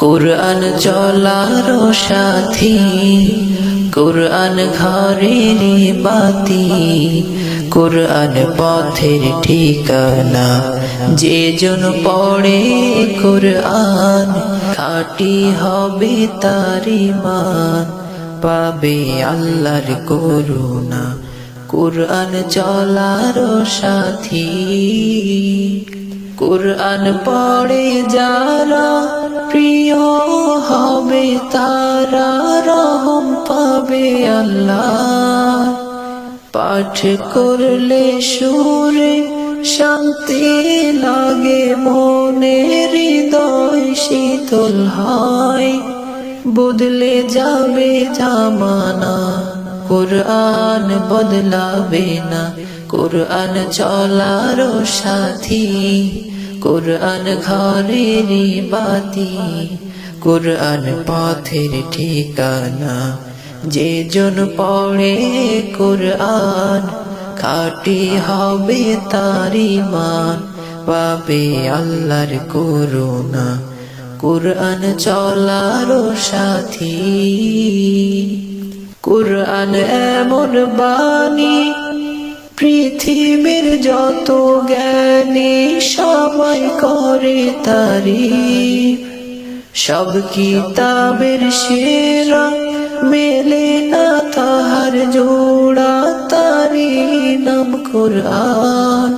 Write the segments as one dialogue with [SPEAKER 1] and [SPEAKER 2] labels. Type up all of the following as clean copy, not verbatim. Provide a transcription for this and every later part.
[SPEAKER 1] কুরআন চলার সাথী, কুরআন ঘরের বাতি, কুরআন পথের ঠিকানা। যে জন পড়ে কুরআন, খাঁটি হবে তার ঈমান, পাবে আল্লাহর করুণা। কুরআন চলার সাথী, কুরআন পড়ে যারা, প্রিয় হবে তারা, রহম পাবে আল্লাহ। পাঠ করলে সুরে শান্তি লাগে মনে, হৃদয় শীতল হয়, বদলে যাবে জামানা। কুরআন বদলাবে না, কুরআন চলার সাথী, কুরআন ঘরের বাতি, কুরআন পথের ঠিকানা। যে জন পড়ে কুরআন, খাঁটি হবে তার ঈমান, পাবে আল্লাহর করুণা। কুরআন চলার সাথী, কুরআন এমন বাণী, পৃথিবীর যত জ্ঞানী সবাই করে তারিফ। সব কিতাবের সেরা, মেলে না তাহার জোড়া, তারি নাম কুরআন।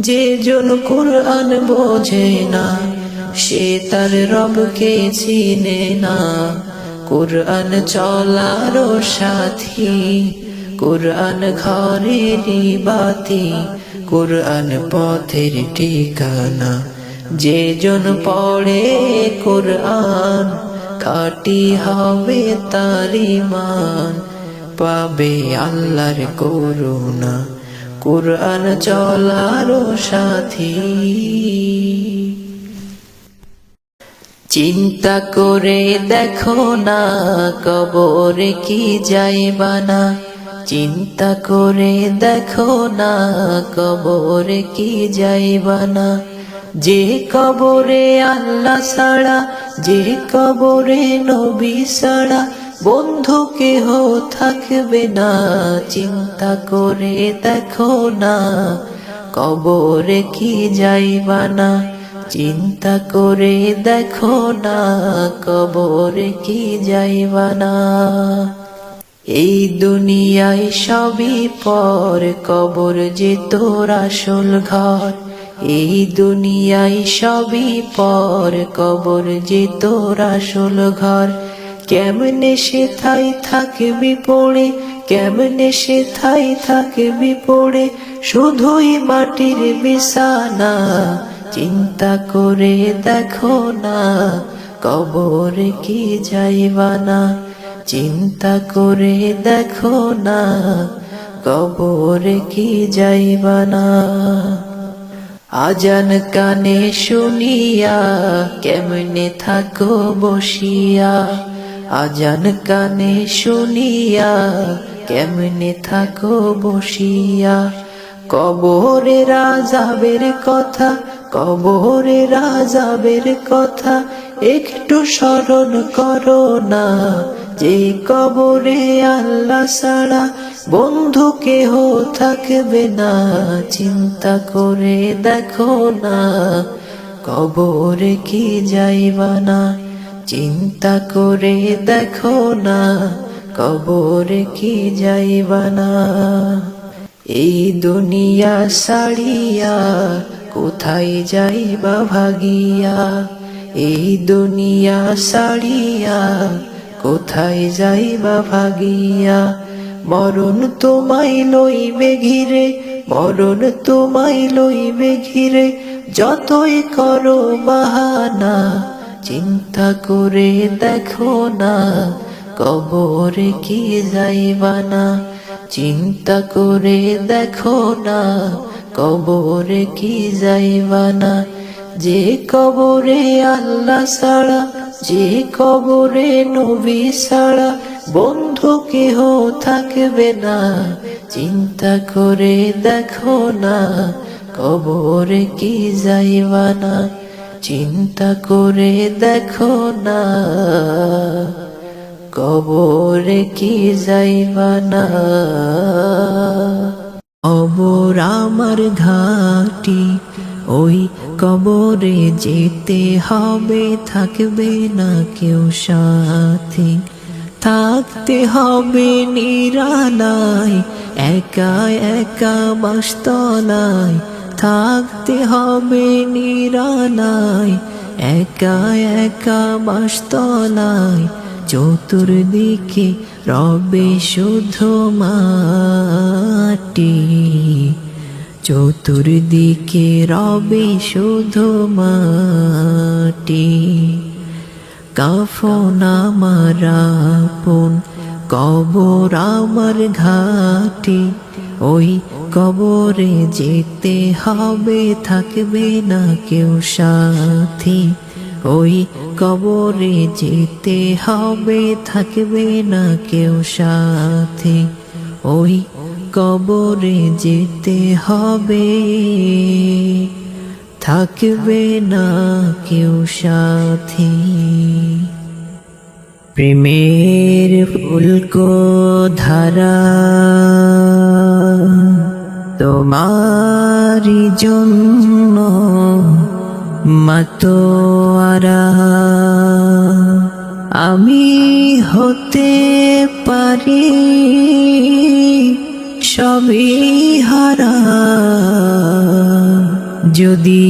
[SPEAKER 1] যে জন কুরআন বোঝে না, সে তার রবকে চিনে না। কুরআন চলার সাথী, কুরআন ঘরের বাতি, কুরআন পথের ঠিকানা। যে জন পড়ে কুরআন, খাঁটি হবে তার ঈমান, পাবে আল্লাহর করুণা। কুরআন চলার সাথী, চিন্তা করে দেখো না, কবরে কি যাইবা না। চিন্তা করে দেখো না, কবরে কি যাইবা না। যে কবরে আল্লাহ ছাড়া, যে কবরে নবী ছাড়া, বন্ধু কেহ থাকবে না। চিন্তা করে দেখো না, কবরে কি যাইবা না। চিন্তা করে দেখো না, কবরে কি যাইবা না। এই দুনিয়ায় সবই পর, কবর যে তোর আসল ঘর। এই দুনিয়ায় সবই পর, কবর যে তোর আসল ঘর। কেমনে সে থাই থাকবি পড়ে, কেমনে সে থাই থাকবি পড়ে, শুধুই মাটির বিছানা। চিন্তা করে দেখো না, কবরে কি যাইবা না। চিন্তা করে দেখো না, কবরে কি যাইবা না। আজান কানে শুনিয়া, কেমনে থাকো বসিয়া। আজান কানে শুনিয়া, কেমনে থাকো বসিয়া। কবরের আযাবের কথা, কবরের আযাবের কথা, একটু স্মরণ করো না। যে কবরে আল্লাহ ছাড়া, বন্ধু কেহ থাকবে না। চিন্তা করে দেখো না, কবরে কি যাইবা না। চিন্তা করে দেখো না, কবরে কি যাইবা না। এই দুনিয়া ছাড়িয়া, কোথায় যাইবা ভাগিয়া। এই দুনিয়া ছাড়িয়া, কোথায় যাইবা ভাগিয়া। মরণ তোমায় লইবে ঘিরে, মরণ তোমায় লইবে ঘিরে, যতই করো বাহানা। চিন্তা করে দেখো না, কবরে কি যাইবা না। চিন্তা করে দেখো না, কবরে কি যাইবা না। যে কবরে আল্লাহ ছাড়া, যে কবরে নবী ছাড়া, বন্ধু কেহ থাকবে না। চিন্তা করে দেখো না, কবরে কি যাইবা না। চিন্তা করে দেখো না, কবরে কি যাইবা না। কবর আমার ঘাটি, ওই কবরে যেতে হবে, থাকবে না কেউ সাথী। থাকতে হবে নিরালায়, একা একা বাসতলায়। থাকতে হবে নিরালায়, একা একা বাসতলায়। চতুর্দিকে রবে শুধু মাটি, চতুর্দিকে রবে শুধু মাটি। কাফন আমার আপন, কবর আমার ঘাটি। ওই কবরে যেতে হবে, থাকবে না কেউ সাথী। ওই কবরে যেতে হবে, থাকবে না কেউ সাথী। ওই কবরে যেতে হবে, থাকবে না কেউ সাথী। প্রেমের ফুলকো ধারা তোমারি জন্য মাতোয়ারা। আমি হতে পারি সবই হারা, যদি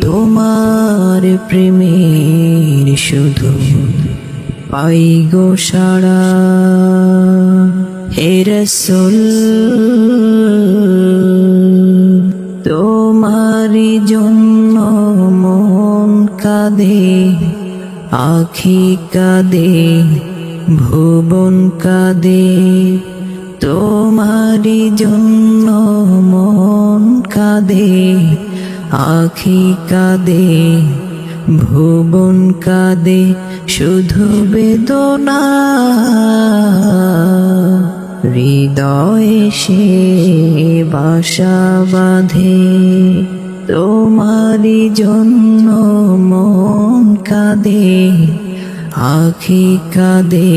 [SPEAKER 1] তোমার প্রেমের শুধু পাই গো সাড়া। হে রাসূল তোমারি জন্য মন কাঁদে, আখি কাঁদে, ভুবন কাঁদে। তোমারি জন্য মন কাঁদে, আখি কাঁদে, ভুবন কাঁদে। শুধু বেদনা হৃদয়ে সে বাসা বাঁধে। তোমারি জন্য মন কাঁদে, আখি কাঁদে,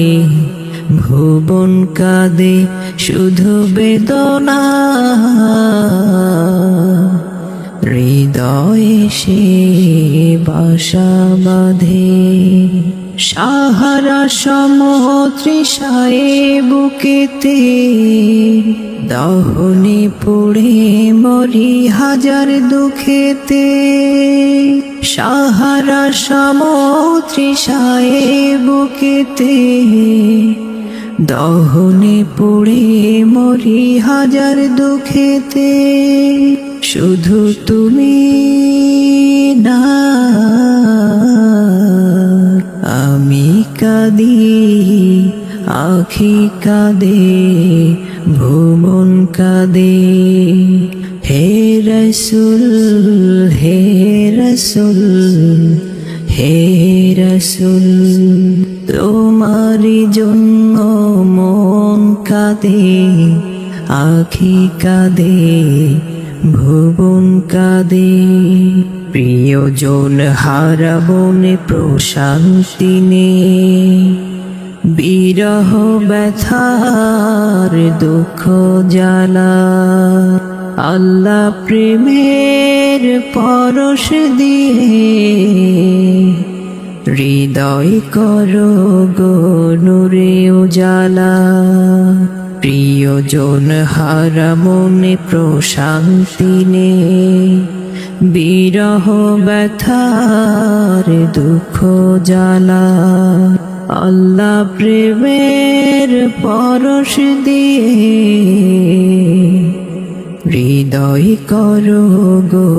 [SPEAKER 1] ভুবন কাঁদে। শুধু বেদনা হৃদয়ে সে বাসা বাঁধে। সাহারা সমতৃষায় বুকেতে, দহনে পুড়ে মরি হাজার দুঃখেতে। সাহারা সমতৃষায় বুকেতে, দহনে পুড়ে মরি হাজার দুঃখেতে। শুধু তুমি না, আমি কাঁদি, আখি কাঁদে, ভুবন কাঁদে। হে রাসূল, হে রাসূল, হে রাসূল তোমারি জন্য মন কাঁদে, আখি কাঁদে, ভুবন কাঁদে। প্রিয়জন হারাবনে প্রশান্তি নেই, বিরহ ব্যথার দুঃখ জ্বালা। আল্লাহ প্রেমের পরশ দিয়ে হৃদয় করো গো নূরে উজালা। প্রিয়জন হারা মনে প্রশান্তি নেই, বিরহ ব্যথার দুঃখ জ্বালা। আল্লাহ প্রেমের পরশ দিয়ে হৃদয় করো গো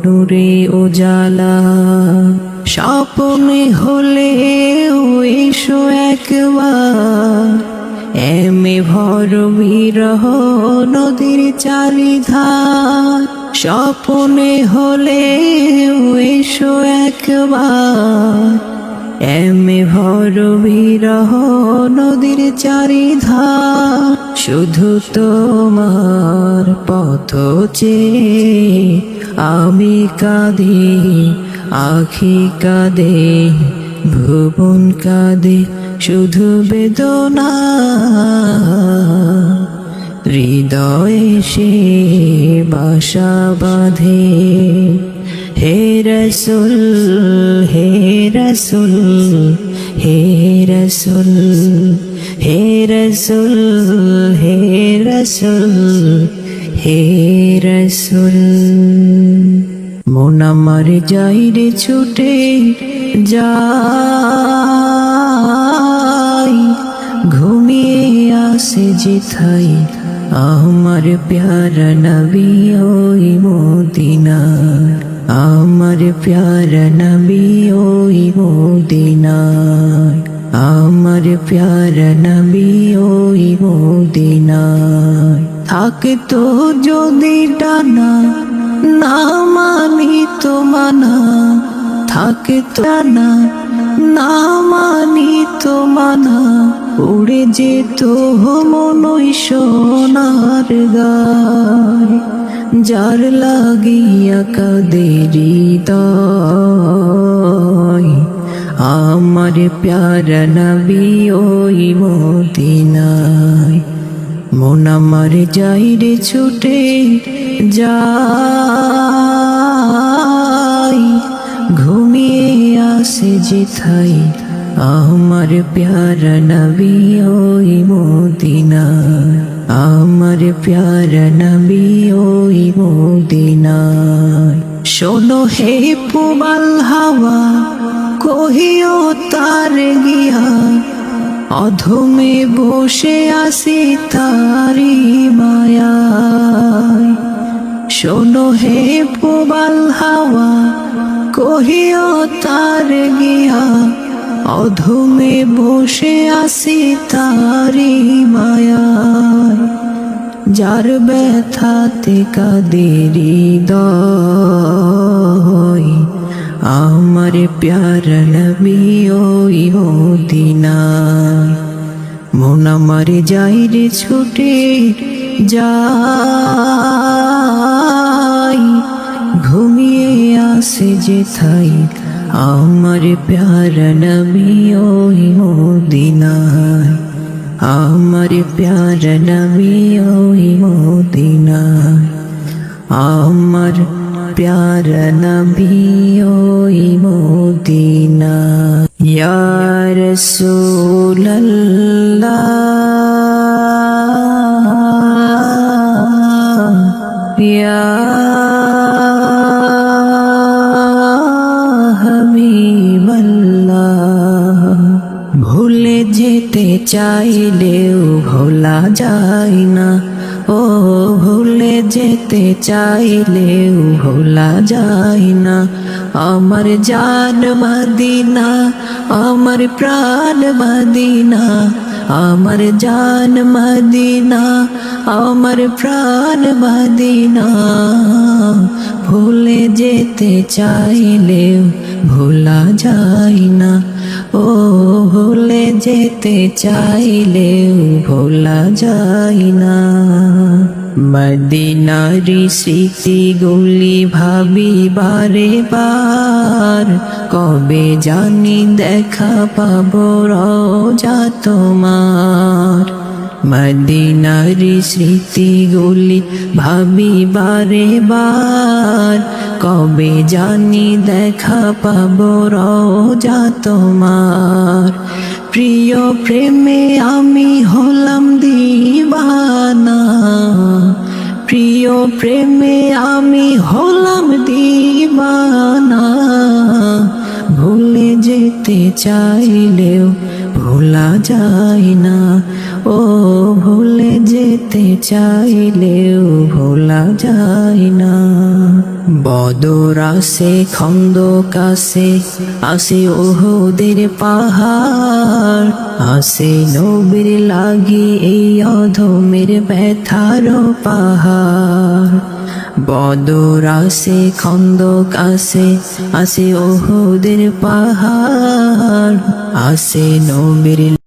[SPEAKER 1] নূরে উজালা। স্বপ্নে হলে এসো একবার, এমে ভর বিরহ নদীর চারিধার। স্বপ্নে হলে এসো একবার, এমে ভর বিরহ নদীর চারিধার। শুধু তোমার পথ চেয়ে আমি কাঁদি, আখি কাঁদে ভুবন কাঁদে শুধু বেদনা হৃদয়ে সে বাসা বাঁধে হে রসুল হে রসুল হে রসুল হে রসুল হে রসুল হে রসুল মন আমার যাই রে ছুটে যাই ঘুমিয়ে আসে যেথাই আমার প্যারা নবী ওই মদিনা আমার প্যারা নবী ওই মদিনা আমার প্যারা নবী ওই মদিনা থাকতো যদি ডানা না মানি তো মানা থাকতো ডানা না মানি তো মানা উড়ে যেত মনই সোনার গায় যার লাগিয়া কাঁদে হৃদয় আমার প্যারা নবী ওই মদিনায় মন আমার যাই রে ছুটে যাই ঘুমিয়ে আসে যেথাই আমার প্যারা নবী ওই মদিনায় আমার প্যারা নবী ওই মদিনায় শোনো হে পুবাল হাওয়া কহিও তার গিয়া অধমে বসে আসি তারি মায়ায় শোনো হে পুবাল হাওয়া কহিও তার গিয়া অধমে বসে আসি তারি মায়ায় যার ব্যথাতে কাঁদে হৃদয় আমার প্যারা নবী ওই মদিনায় মন আমার যাই রে ছুটে যাই ঘুমিয়ে আসে যেথাই আমার প্যারা নবী ওই মদিনায় আমার প্যারা নবী ওই মদিনায় আমার প্যারা নবী ওই মদিনায় ইয়া রাসূলুল্লাহ ইয়া হাবিবাল্লাহ ভুলে যেতে চাইলেও ভোলা যায় না ও ভুলে যেতে চাইলেও ভোলা যায় না আমার জান মদিনা আমার প্রাণ মদিনা আমার জান মদিনা আমার প্রাণ মদিনা ভুলে যেতে চাইলেও ভোলা যায় না ও ভুলে যেতে চাইলেও ভোলা যায় না মদিনারি স্মৃতিগুলি ভাবি বারে বার কবে জানি দেখা পাবো রোজা তোমার মদিনারি স্মৃতিগুলি ভাবি বারে বার কবে জানি দেখা পাবো রোজা তোমার প্রিয় প্রেমে আমি হলাম দিওয়ানা প্রিয় প্রেমে আমি হলাম দিওয়ানা ভুলে যেতে চাইলেও ভোলা যায় না ও ভুলে যেতে চাইলেও ভোলা যায় না বদর আসে খন্দক আসে ওহুদের পাহাড় আসে নবীর লাগি এই অধমের ব্যথার পাহাড় বদর আসে খন্দক আসে ওহুদের পাহাড় আসে নবীর